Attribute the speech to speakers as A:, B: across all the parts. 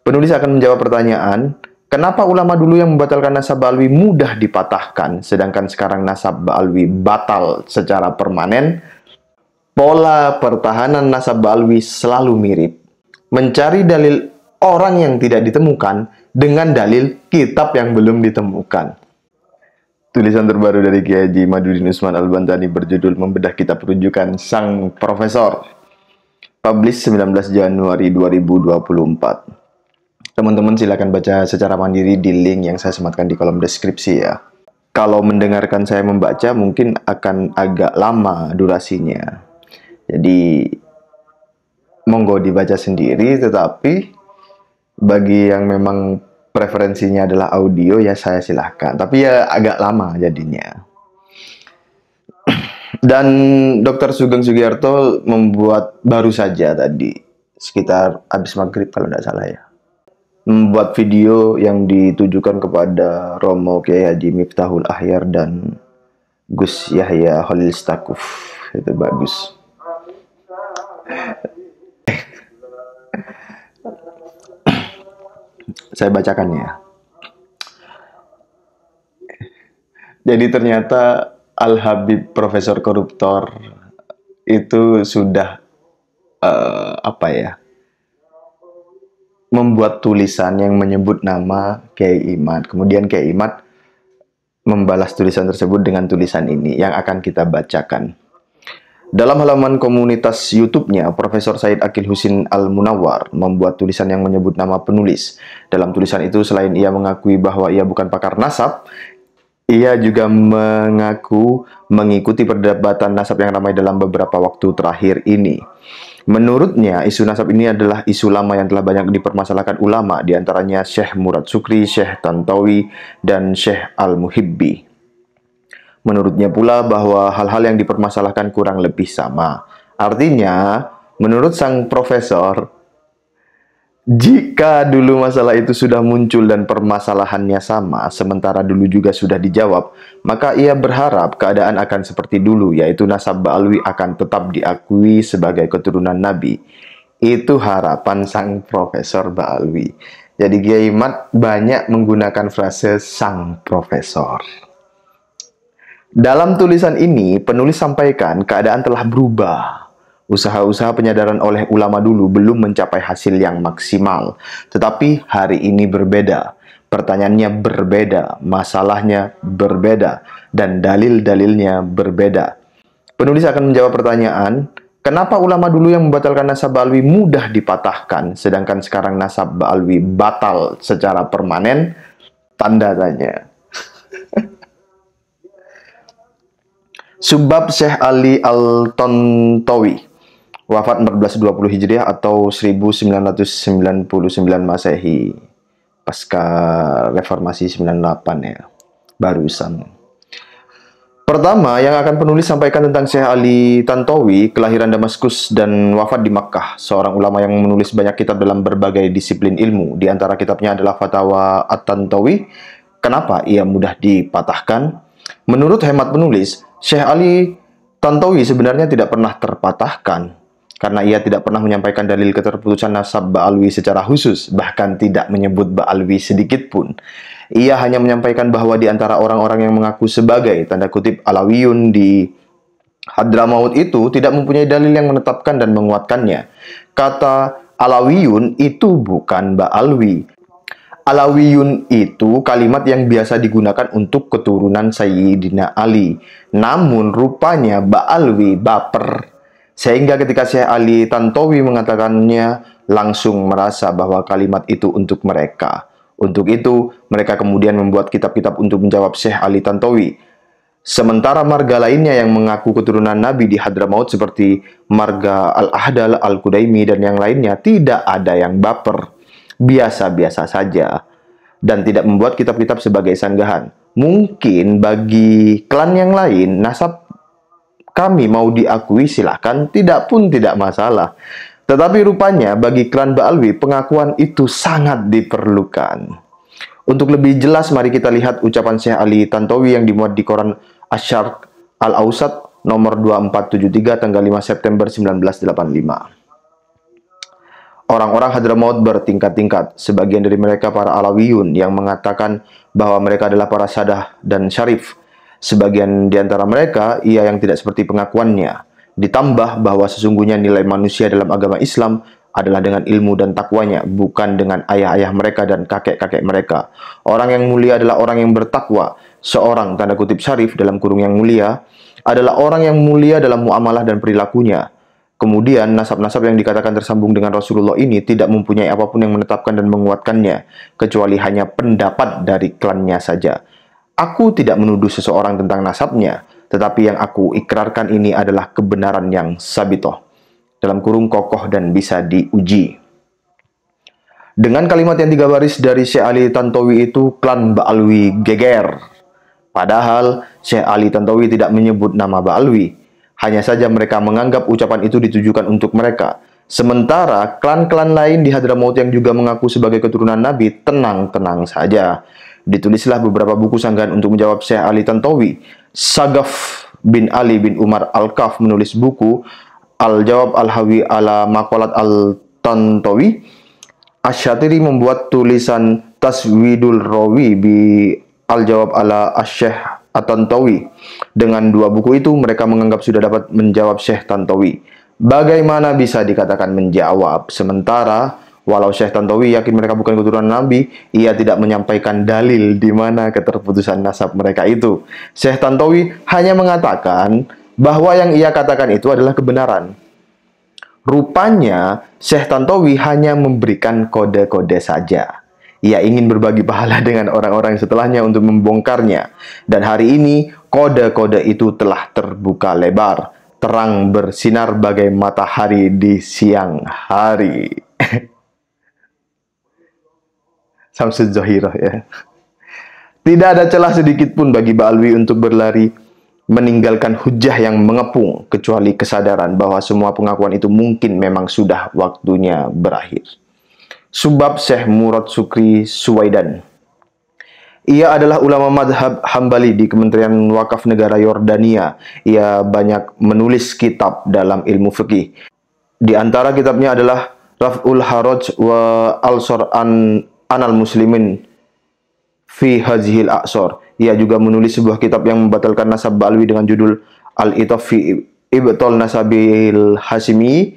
A: Penulis akan menjawab pertanyaan, kenapa ulama dulu yang membatalkan nasab Ba'alwi mudah dipatahkan, sedangkan sekarang nasab Ba'alwi batal secara permanen? Pola pertahanan nasab Ba'alwi selalu mirip. Mencari dalil orang yang tidak ditemukan dengan dalil kitab yang belum ditemukan. Tulisan terbaru dari Kiai Haji Madudin Usman Al-Bantani berjudul Membedah Kitab Rujukan Sang Profesor. Publish 19 Januari 2024. Teman-teman silakan baca secara mandiri di link yang saya sematkan di kolom deskripsi ya. Kalau mendengarkan saya membaca mungkin akan agak lama durasinya. Jadi monggo dibaca sendiri, tetapi bagi yang memang preferensinya adalah audio ya saya silahkan. Tapi ya agak lama jadinya. Dan Dr. Sugeng Sugiarto membuat baru saja tadi, sekitar habis maghrib kalau tidak salah ya, membuat video yang ditujukan kepada Romo Kiai Haji Miftahul Ahyar dan Gus Yahya Khalil Stakuf. Itu bagus. Saya bacakan ya. Jadi ternyata Al-Habib Profesor Koruptor itu sudah membuat tulisan yang menyebut nama Kiai Imad. Kemudian Kiai Imad membalas tulisan tersebut dengan tulisan ini yang akan kita bacakan. Dalam halaman komunitas YouTube-nya, Profesor Said Akil Husin Al-Munawwar membuat tulisan yang menyebut nama penulis. Dalam tulisan itu, selain ia mengakui bahwa ia bukan pakar nasab, ia juga mengaku mengikuti perdebatan nasab yang ramai dalam beberapa waktu terakhir ini. Menurutnya, isu nasab ini adalah isu lama yang telah banyak dipermasalahkan ulama, diantaranya Syekh Murad Sukri, Syekh Tantawi, dan Syekh Al-Muhibbi. Menurutnya pula bahwa hal-hal yang dipermasalahkan kurang lebih sama. Artinya, menurut sang profesor, jika dulu masalah itu sudah muncul dan permasalahannya sama, sementara dulu juga sudah dijawab, maka ia berharap keadaan akan seperti dulu, yaitu nasab Ba'alwi akan tetap diakui sebagai keturunan Nabi. Itu harapan sang Profesor Ba'alwi. Jadi Kiai Imad banyak menggunakan frase sang profesor. Dalam tulisan ini, penulis sampaikan keadaan telah berubah. Usaha-usaha penyadaran oleh ulama dulu belum mencapai hasil yang maksimal. Tetapi hari ini berbeda. Pertanyaannya berbeda, masalahnya berbeda, dan dalil-dalilnya berbeda. Penulis akan menjawab pertanyaan, kenapa ulama dulu yang membatalkan nasab Ba'alwi mudah dipatahkan, sedangkan sekarang nasab Ba'alwi batal secara permanen? Tanda tanya. Subbab Syekh Ali Al-Tantawi, wafat 1420 Hijriah atau 1999 Masehi, pasca reformasi 98 ya, barusan. Pertama, yang akan penulis sampaikan tentang Syekh Ali Tantawi, kelahiran Damaskus dan wafat di Makkah, seorang ulama yang menulis banyak kitab dalam berbagai disiplin ilmu. Di antara kitabnya adalah Fatawa At-Tantawi. Kenapa ia mudah dipatahkan? Menurut hemat penulis, Syekh Ali Tantawi sebenarnya tidak pernah terpatahkan, karena ia tidak pernah menyampaikan dalil keterputusan nasab Ba'alwi secara khusus, bahkan tidak menyebut Ba'alwi sedikit pun. Ia hanya menyampaikan bahwa di antara orang-orang yang mengaku sebagai tanda kutip Alawiyun di Hadramaut itu tidak mempunyai dalil yang menetapkan dan menguatkannya. Kata Alawiyun itu bukan Ba'alwi. Alawiyun itu kalimat yang biasa digunakan untuk keturunan Sayyidina Ali. Namun rupanya Ba'alwi baper. Sehingga ketika Syekh Ali Tantawi mengatakannya, langsung merasa bahwa kalimat itu untuk mereka. Untuk itu, mereka kemudian membuat kitab-kitab untuk menjawab Syekh Ali Tantawi. Sementara marga lainnya yang mengaku keturunan Nabi di Hadramaut seperti marga Al-Ahdal, Al-Qudaimi, dan yang lainnya tidak ada yang baper. Biasa-biasa saja. Dan tidak membuat kitab-kitab sebagai sanggahan. Mungkin bagi klan yang lain, nasab kami mau diakui silahkan, tidak pun tidak masalah. Tetapi rupanya bagi klan Ba'alwi, pengakuan itu sangat diperlukan. Untuk lebih jelas, mari kita lihat ucapan Syekh Ali Tantawi yang dimuat di koran Asy-Syarq Al-Awsat nomor 2473 tanggal 5 September 1985. Orang-orang Hadramaut bertingkat-tingkat. Sebagian dari mereka para Alawiyun yang mengatakan bahwa mereka adalah para Sadah dan Syarif. Sebagian di antara mereka, ia yang tidak seperti pengakuannya. Ditambah bahwa sesungguhnya nilai manusia dalam agama Islam adalah dengan ilmu dan takwanya, bukan dengan ayah-ayah mereka dan kakek-kakek mereka. Orang yang mulia adalah orang yang bertakwa. Seorang, tanda kutip syarif dalam kurung yang mulia, adalah orang yang mulia dalam muamalah dan perilakunya. Kemudian, nasab-nasab yang dikatakan tersambung dengan Rasulullah ini tidak mempunyai apapun yang menetapkan dan menguatkannya, kecuali hanya pendapat dari klannya saja. Aku tidak menuduh seseorang tentang nasabnya, tetapi yang aku ikrarkan ini adalah kebenaran yang sabitoh, dalam kurung kokoh dan bisa diuji. Dengan kalimat yang 3 baris dari Syekh Ali Tantowi itu, klan Ba'alwi geger. Padahal Syekh Ali Tantowi tidak menyebut nama Ba'alwi. Hanya saja mereka menganggap ucapan itu ditujukan untuk mereka. Sementara klan-klan lain di Hadramaut yang juga mengaku sebagai keturunan Nabi, tenang-tenang saja. Ditulislah beberapa buku sanggahan untuk menjawab Syekh Ali Tantowi. Sagaf bin Ali bin Umar Al-Kaf menulis buku Al-Jawab Al-Hawi ala Maqalat Al-Tantowi. Asy-Syatiri membuat tulisan Taswidul Rawi bi Al-Jawab ala Asy-Syekh At-Tantowi. Dengan 2 buku itu, mereka menganggap sudah dapat menjawab Syekh Tantowi. Bagaimana bisa dikatakan menjawab? Sementara, walau Syekh Tantowi yakin mereka bukan keturunan Nabi, ia tidak menyampaikan dalil di mana keterputusan nasab mereka itu. Syekh Tantowi hanya mengatakan bahwa yang ia katakan itu adalah kebenaran. Rupanya, Syekh Tantowi hanya memberikan kode-kode saja. Ia ingin berbagi pahala dengan orang-orang setelahnya untuk membongkarnya. Dan hari ini, kode-kode itu telah terbuka lebar. Terang bersinar bagai matahari di siang hari. Samsud Zohirah ya. Tidak ada celah sedikit pun bagi Ba'alwi untuk berlari meninggalkan hujah yang mengepung, kecuali kesadaran bahwa semua pengakuan itu mungkin memang sudah waktunya berakhir. Subbab Syekh Murad Sukri Suwaidan. Ia adalah ulama madhab Hambali di Kementerian Wakaf Negara Yordania. Ia banyak menulis kitab dalam ilmu fikih. Di antara kitabnya adalah Raf'ul Haraj wa Al-Sor Anal Muslimin fi Hazihil Aqsor. Ia juga menulis sebuah kitab yang membatalkan nasab Ba'alwi dengan judul Al-Itaf fi Ibtal Nasabil Hasimi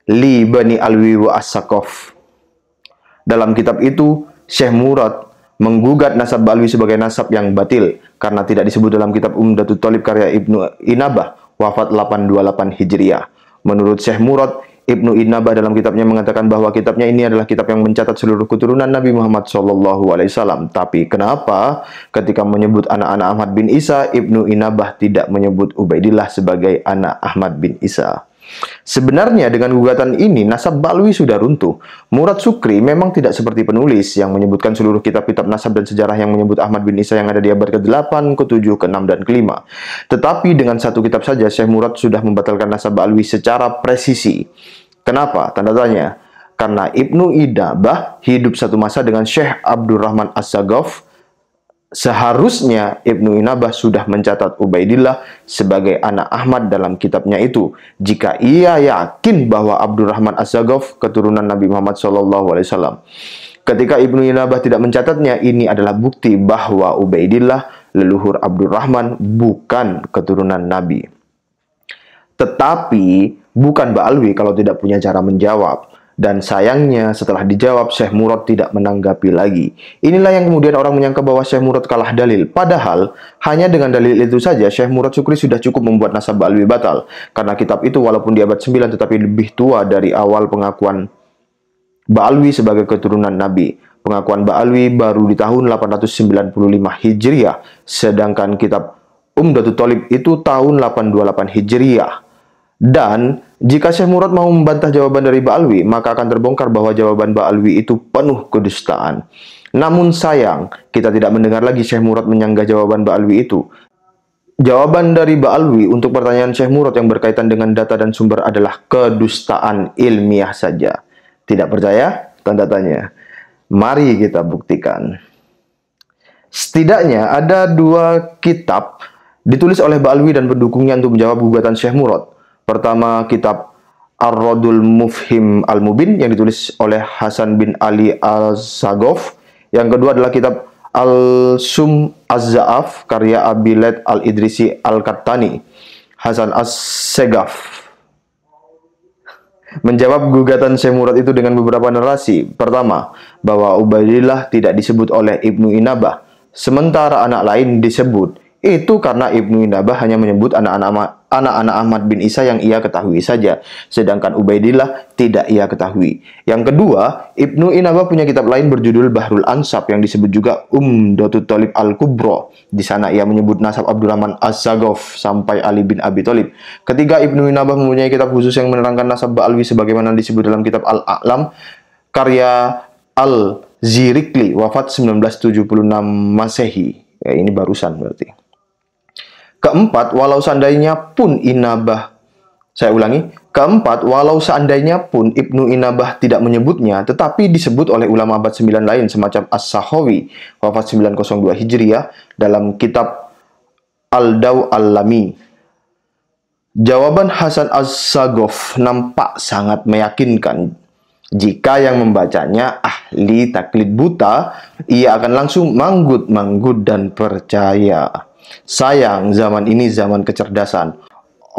A: li Bani Alwi wa As-Saqaf. Dalam kitab itu, Syekh Murad menggugat nasab Ba'alwi sebagai nasab yang batil karena tidak disebut dalam kitab Umdatul Thalib karya Ibnu Inabah, wafat 828 Hijriah. Menurut Syekh Murad, Ibnu Inabah dalam kitabnya mengatakan bahwa kitabnya ini adalah kitab yang mencatat seluruh keturunan Nabi Muhammad SAW. Tapi kenapa ketika menyebut anak-anak Ahmad bin Isa, Ibnu Inabah tidak menyebut Ubaidillah sebagai anak Ahmad bin Isa? Sebenarnya dengan gugatan ini, nasab Ba'alwi sudah runtuh. Murad Sukri memang tidak seperti penulis yang menyebutkan seluruh kitab-kitab nasab dan sejarah yang menyebut Ahmad bin Isa yang ada di abad ke-8, ke-7, ke-6, dan ke-5. Tetapi dengan satu kitab saja, Syekh Murad sudah membatalkan nasab Ba'alwi secara presisi. Kenapa? Tanda tanya. Karena Ibnu Inabah hidup satu masa dengan Syekh Abdurrahman As-Sagaf. Seharusnya Ibnu Inabah sudah mencatat Ubaidillah sebagai anak Ahmad dalam kitabnya itu. Jika ia yakin bahwa Abdurrahman As-Sagaf keturunan Nabi Muhammad SAW. Ketika Ibnu Inabah tidak mencatatnya, ini adalah bukti bahwa Ubaidillah leluhur Abdurrahman bukan keturunan Nabi. Tetapi bukan Ba'alwi kalau tidak punya cara menjawab. Dan sayangnya setelah dijawab, Syekh Murad tidak menanggapi lagi. Inilah yang kemudian orang menyangka bahwa Syekh Murad kalah dalil. Padahal, hanya dengan dalil itu saja, Syekh Murad Sukri sudah cukup membuat nasab Ba'alwi batal. Karena kitab itu walaupun di abad 9 tetapi lebih tua dari awal pengakuan Ba'alwi sebagai keturunan Nabi. Pengakuan Ba'alwi baru di tahun 895 Hijriah. Sedangkan kitab Umdatul Thalib itu tahun 828 Hijriah. Dan jika Syekh Murad mau membantah jawaban dari Ba'alwi, maka akan terbongkar bahwa jawaban Ba'alwi itu penuh kedustaan. Namun sayang, kita tidak mendengar lagi Syekh Murad menyanggah jawaban Ba'alwi itu. Jawaban dari Ba'alwi untuk pertanyaan Syekh Murad yang berkaitan dengan data dan sumber adalah kedustaan ilmiah saja. Tidak percaya? Tanda tanya. Mari kita buktikan. Setidaknya ada 2 kitab ditulis oleh Ba'alwi dan pendukungnya untuk menjawab gugatan Syekh Murad. Pertama, kitab Ar-Radul Mufhim Al-Mubin yang ditulis oleh Hasan bin Ali Al-Sagof. Yang kedua adalah kitab Al-Sum Az-Za'af karya Abilad Al-Idrisi Al-Kattani. Hasan As-Segaf menjawab gugatan Syekh Murad itu dengan beberapa narasi. Pertama, bahwa Ubaidillah tidak disebut oleh Ibnu Inabah, sementara anak lain disebut. Itu karena Ibnu Inabah hanya menyebut anak-anak Ahmad bin Isa yang ia ketahui saja, sedangkan Ubaidillah tidak ia ketahui. Yang kedua, Ibnu Inabah punya kitab lain berjudul Bahrul Ansab yang disebut juga Umdatut Thalib Al-Kubra. Di sana ia menyebut nasab Abdurrahman Az-Zaghaf sampai Ali bin Abi Thalib. Ketiga, Ibnu Inabah mempunyai kitab khusus yang menerangkan nasab Ba'alwi sebagaimana disebut dalam kitab Al-A'lam karya Al-Zirikli, wafat 1976 Masehi. Ya, ini barusan berarti. Keempat, walau seandainya pun Inabah, saya ulangi, keempat, walau seandainya pun Ibnu Inabah tidak menyebutnya, tetapi disebut oleh ulama abad 9 lain semacam As-Sakhawi, wafat 902 Hijriah, dalam kitab Al-Daw Al-Lami. Jawaban Hasan Az-Sagof nampak sangat meyakinkan. Jika yang membacanya ahli taklid buta, ia akan langsung manggut-manggut dan percaya. Sayang, zaman ini zaman kecerdasan.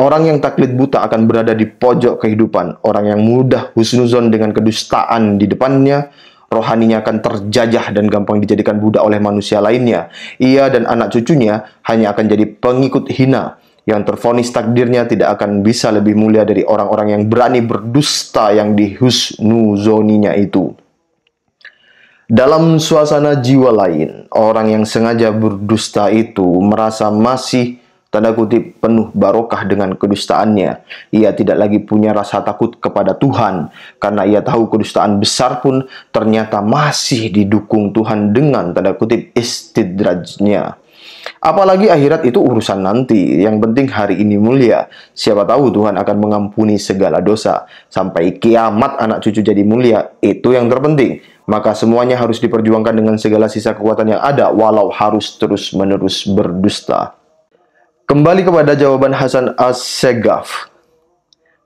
A: Orang yang taklid buta akan berada di pojok kehidupan. Orang yang mudah husnuzon dengan kedustaan di depannya, rohaninya akan terjajah dan gampang dijadikan budak oleh manusia lainnya. Ia dan anak cucunya hanya akan jadi pengikut hina yang tervonis takdirnya tidak akan bisa lebih mulia dari orang-orang yang berani berdusta yang dihusnuzoninya itu. Dalam suasana jiwa lain, orang yang sengaja berdusta itu merasa masih tanda kutip penuh barokah dengan kedustaannya. Ia tidak lagi punya rasa takut kepada Tuhan karena ia tahu kedustaan besar pun ternyata masih didukung Tuhan dengan tanda kutip istidrajnya. Apalagi akhirat itu urusan nanti. Yang penting hari ini mulia. Siapa tahu Tuhan akan mengampuni segala dosa. Sampai kiamat anak cucu jadi mulia. Itu yang terpenting. Maka semuanya harus diperjuangkan dengan segala sisa kekuatan yang ada, walau harus terus-menerus berdusta. Kembali kepada jawaban Hasan As-Segaf.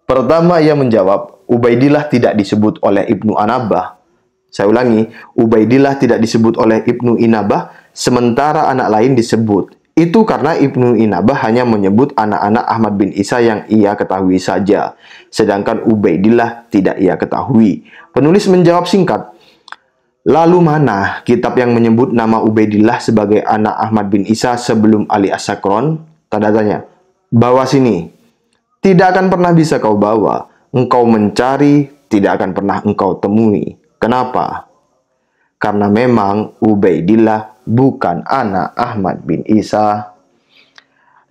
A: Pertama ia menjawab, Ubaidillah tidak disebut oleh Ibnu Inabah. Saya ulangi, Ubaidillah tidak disebut oleh Ibnu Inabah, sementara anak lain disebut. Itu karena Ibnu Inabah hanya menyebut anak-anak Ahmad bin Isa yang ia ketahui saja, sedangkan Ubaidillah tidak ia ketahui. Penulis menjawab singkat, lalu mana kitab yang menyebut nama Ubaidillah sebagai anak Ahmad bin Isa sebelum Ali As-Sakron? Tanda tanya. Bawa sini. Tidak akan pernah bisa kau bawa. Engkau mencari, tidak akan pernah engkau temui. Kenapa? Karena memang Ubaidillah bukan anak Ahmad bin Isa.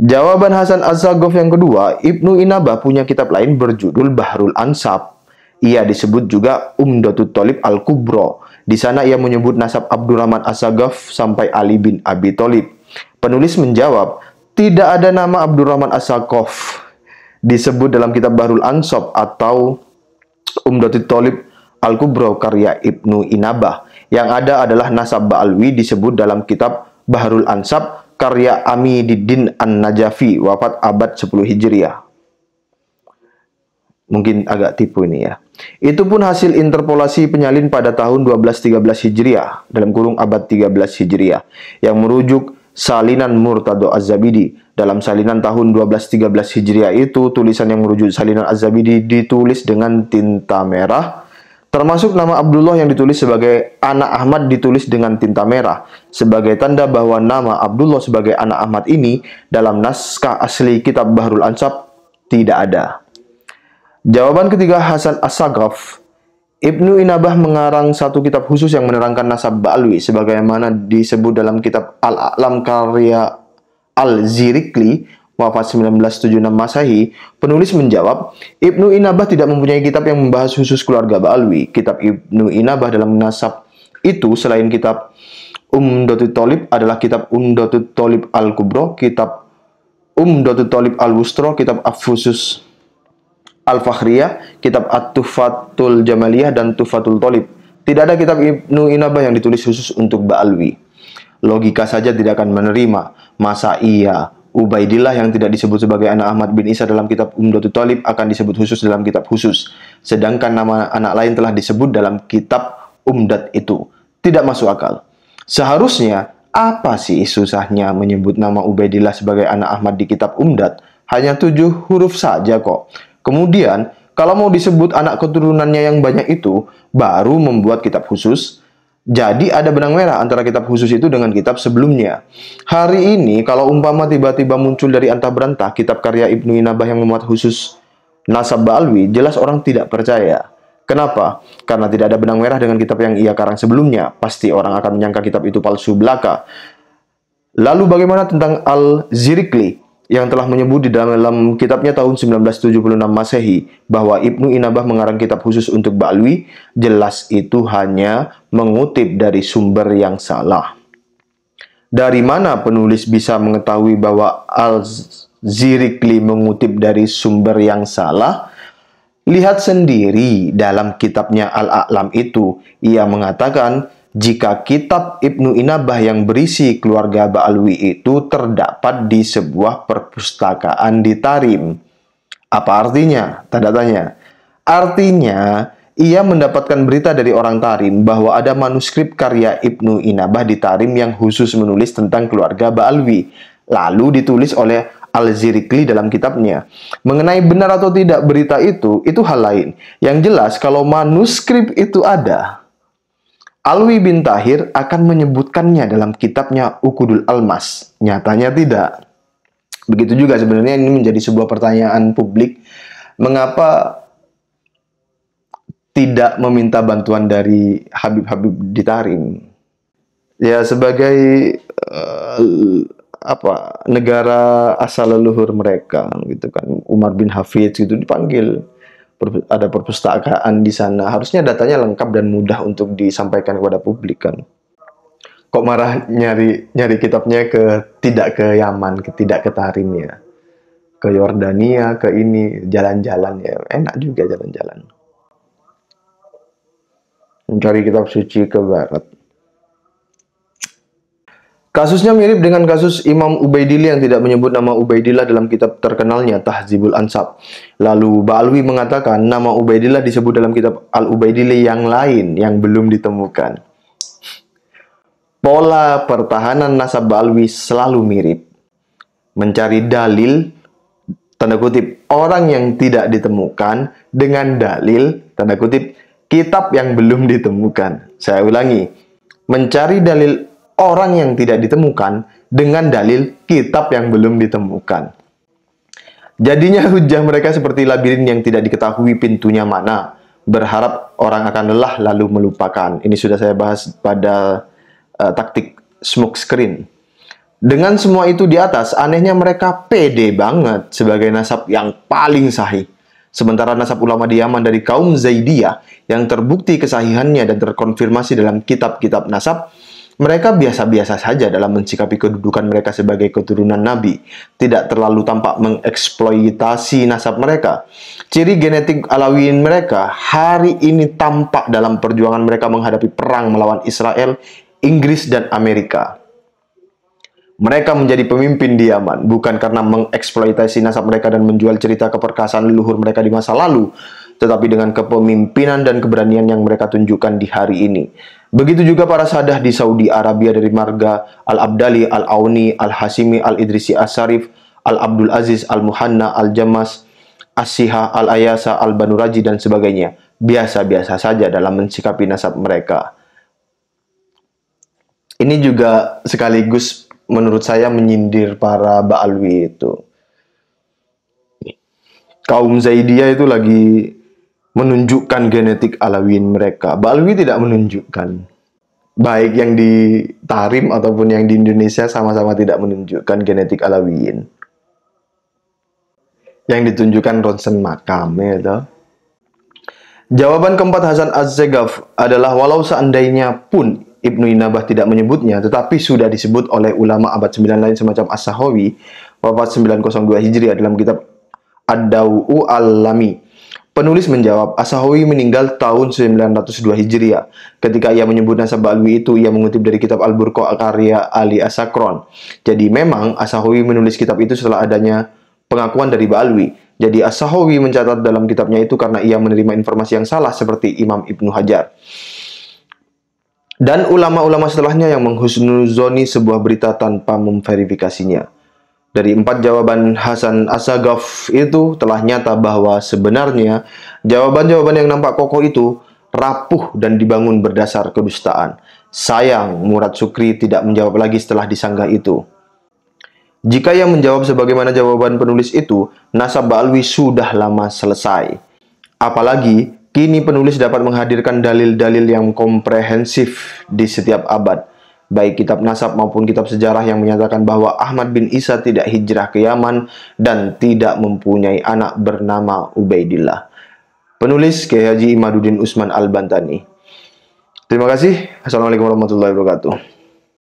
A: Jawaban Hasan Az-Zaghaf yang kedua, Ibnu Inabah punya kitab lain berjudul Bahrul Ansab. Ia disebut juga Umdatut Thalib Al-Kubra. Di sana ia menyebut nasab Abdurrahman Az-Zaghaf sampai Ali bin Abi Thalib. Penulis menjawab, tidak ada nama Abdurrahman Az-Zaghaf disebut dalam kitab Bahrul Ansab atau Umdatut Thalib Al-Kubra karya Ibnu Inabah. Yang ada adalah nasab Ba'alwi disebut dalam kitab Bahrul Ansab karya Amididdin An-Najafi, wafat abad 10 Hijriah. Mungkin agak tipu ini ya. Itu pun hasil interpolasi penyalin pada tahun 1213 Hijriah, dalam kurung abad 13 Hijriah, yang merujuk salinan Murtado Az-Zabidi. Dalam salinan tahun 1213 Hijriah itu, tulisan yang merujuk salinan Az-Zabidi ditulis dengan tinta merah, termasuk nama Abdullah yang ditulis sebagai anak Ahmad ditulis dengan tinta merah, sebagai tanda bahwa nama Abdullah sebagai anak Ahmad ini dalam naskah asli kitab Bahrul Ansab tidak ada. Jawaban ketiga Hasan As-Saghaf, Ibnu Inabah mengarang satu kitab khusus yang menerangkan nasab Ba'alwi sebagaimana disebut dalam kitab Al-A'lam karya Al-Zirikli, wafat 1976 Masehi. Penulis menjawab, Ibnu Inabah tidak mempunyai kitab yang membahas khusus keluarga Ba'alwi. Kitab Ibnu Inabah dalam nasab itu selain kitab Umdatut Thalib adalah kitab Umdatut Thalib Al-Kubra, kitab Umdatut Thalib Al-Wustra, kitab Afusus Al-Fakhriyah, kitab At-Tuhfatul Jamaliyah, dan Tuhfatul Thalib. Tidak ada kitab Ibnu Inabah yang ditulis khusus untuk Ba'alwi. Logika saja tidak akan menerima. Masa iya Ubaidillah yang tidak disebut sebagai anak Ahmad bin Isa dalam kitab Umdatul Thalib akan disebut khusus dalam kitab khusus. Sedangkan nama anak lain telah disebut dalam kitab Umdat itu. Tidak masuk akal. Seharusnya, apa sih susahnya menyebut nama Ubaidillah sebagai anak Ahmad di kitab Umdat? Hanya 7 huruf saja kok. Kemudian, kalau mau disebut anak keturunannya yang banyak itu, baru membuat kitab khusus. Jadi ada benang merah antara kitab khusus itu dengan kitab sebelumnya. Hari ini kalau umpama tiba-tiba muncul dari antah berantah kitab karya Ibnu Inabah yang memuat khusus nasab Ba'alwi, jelas orang tidak percaya. Kenapa? Karena tidak ada benang merah dengan kitab yang ia karang sebelumnya. Pasti orang akan menyangka kitab itu palsu belaka. Lalu bagaimana tentang Al-Zirikli yang telah menyebut di dalam kitabnya tahun 1976 Masehi bahwa Ibnu Inabah mengarang kitab khusus untuk Ba'alwi? Jelas itu hanya mengutip dari sumber yang salah. Dari mana penulis bisa mengetahui bahwa Al-Zirikli mengutip dari sumber yang salah? Lihat sendiri dalam kitabnya Al-A'lam itu, ia mengatakan jika kitab Ibnu Inabah yang berisi keluarga Ba'alwi itu terdapat di sebuah perpustakaan di Tarim. Apa artinya? Tanda tanya. Artinya, ia mendapatkan berita dari orang Tarim bahwa ada manuskrip karya Ibnu Inabah di Tarim yang khusus menulis tentang keluarga Ba'alwi. Lalu ditulis oleh Al-Zirikli dalam kitabnya. Mengenai benar atau tidak berita itu hal lain. Yang jelas, kalau manuskrip itu ada, Alwi bin Tahir akan menyebutkannya dalam kitabnya Ukudul Almas. Nyatanya tidak. Begitu juga sebenarnya ini menjadi sebuah pertanyaan publik. Mengapa tidak meminta bantuan dari Habib-Habib di Tarim? Ya sebagai negara asal leluhur mereka gitu kan. Umar bin Hafidz itu dipanggil. Ada perpustakaan di sana, harusnya datanya lengkap dan mudah untuk disampaikan kepada publik kan. Kok marah nyari kitabnya tidak ke Yaman, tidak ke Tarim ya, ke Yordania, ke ini jalan-jalan ya, enak juga jalan-jalan. Mencari kitab suci ke barat. Kasusnya mirip dengan kasus Imam Ubaidillah yang tidak menyebut nama Ubaidillah dalam kitab terkenalnya Tahzibul Ansab. Lalu Ba'alwi mengatakan nama Ubaidillah disebut dalam kitab Al-Ubaidillah yang lain yang belum ditemukan. Pola pertahanan nasab Ba'alwi selalu mirip. Mencari dalil, tanda kutip, orang yang tidak ditemukan dengan dalil, tanda kutip, kitab yang belum ditemukan. Saya ulangi, mencari dalil orang yang tidak ditemukan dengan dalil kitab yang belum ditemukan. Jadinya hujah mereka seperti labirin yang tidak diketahui pintunya mana. Berharap orang akan lelah lalu melupakan. Ini sudah saya bahas pada taktik smoke screen. Dengan semua itu di atas, anehnya mereka pede banget sebagai nasab yang paling sahih. Sementara nasab ulama di Yaman dari kaum Zaidiyah yang terbukti kesahihannya dan terkonfirmasi dalam kitab-kitab nasab, mereka biasa-biasa saja dalam mensikapi kedudukan mereka sebagai keturunan Nabi. Tidak terlalu tampak mengeksploitasi nasab mereka. Ciri genetik Alawiyin mereka hari ini tampak dalam perjuangan mereka menghadapi perang melawan Israel, Inggris, dan Amerika. Mereka menjadi pemimpin di Yaman bukan karena mengeksploitasi nasab mereka dan menjual cerita keperkasaan leluhur mereka di masa lalu, tetapi dengan kepemimpinan dan keberanian yang mereka tunjukkan di hari ini. Begitu juga para sadah di Saudi Arabia dari marga Al-Abdali, Al-Auni, Al-Hasimi, Al-Idrisi As-Sarif, Al-Abdul Aziz, Al-Muhanna, Al-Jamas, As-Siha, Al-Ayasa, Al-Banu Raji, dan sebagainya. Biasa-biasa saja dalam mensikapi nasab mereka. Ini juga sekaligus menurut saya menyindir para Ba'alwi itu. Kaum Zaidiyah itu lagi menunjukkan genetik Alawiyin mereka. Ba'alwi tidak menunjukkan. Baik yang di Tarim ataupun yang di Indonesia sama-sama tidak menunjukkan genetik Alawiyin. Yang ditunjukkan ronsen makam ya. Jawaban keempat Hasan Az-Zegaf adalah walau seandainya pun Ibnu Inabah tidak menyebutnya, tetapi sudah disebut oleh ulama abad 9 lain semacam As-Sahawi, wafat 902 Hijriah dalam kitab Ad-Daw'u Al-Lami. Penulis menjawab, As-Sahawi meninggal tahun 902 Hijriah. Ketika ia menyebut nasab Ba'alwi itu, ia mengutip dari kitab Al-Burqa karya Ali As-Sakron. Jadi memang As-Sahawi menulis kitab itu setelah adanya pengakuan dari Ba'alwi. Jadi As-Sahawi mencatat dalam kitabnya itu karena ia menerima informasi yang salah seperti Imam Ibnu Hajar. Dan ulama-ulama setelahnya yang menghusnuzoni sebuah berita tanpa memverifikasinya. Dari 4 jawaban Hasan As-Sagaf itu telah nyata bahwa sebenarnya jawaban-jawaban yang nampak kokoh itu rapuh dan dibangun berdasar kedustaan. Sayang, Murad Sukri tidak menjawab lagi setelah disanggah itu. Jika ia menjawab sebagaimana jawaban penulis itu, nasab Ba'alwi sudah lama selesai. Apalagi, kini penulis dapat menghadirkan dalil-dalil yang komprehensif di setiap abad. Baik kitab nasab maupun kitab sejarah yang menyatakan bahwa Ahmad bin Isa tidak hijrah ke Yaman dan tidak mempunyai anak bernama Ubaidillah. Penulis Kiai Haji Imaduddin Utsman Al-Bantani. Terima kasih. Assalamualaikum warahmatullahi wabarakatuh.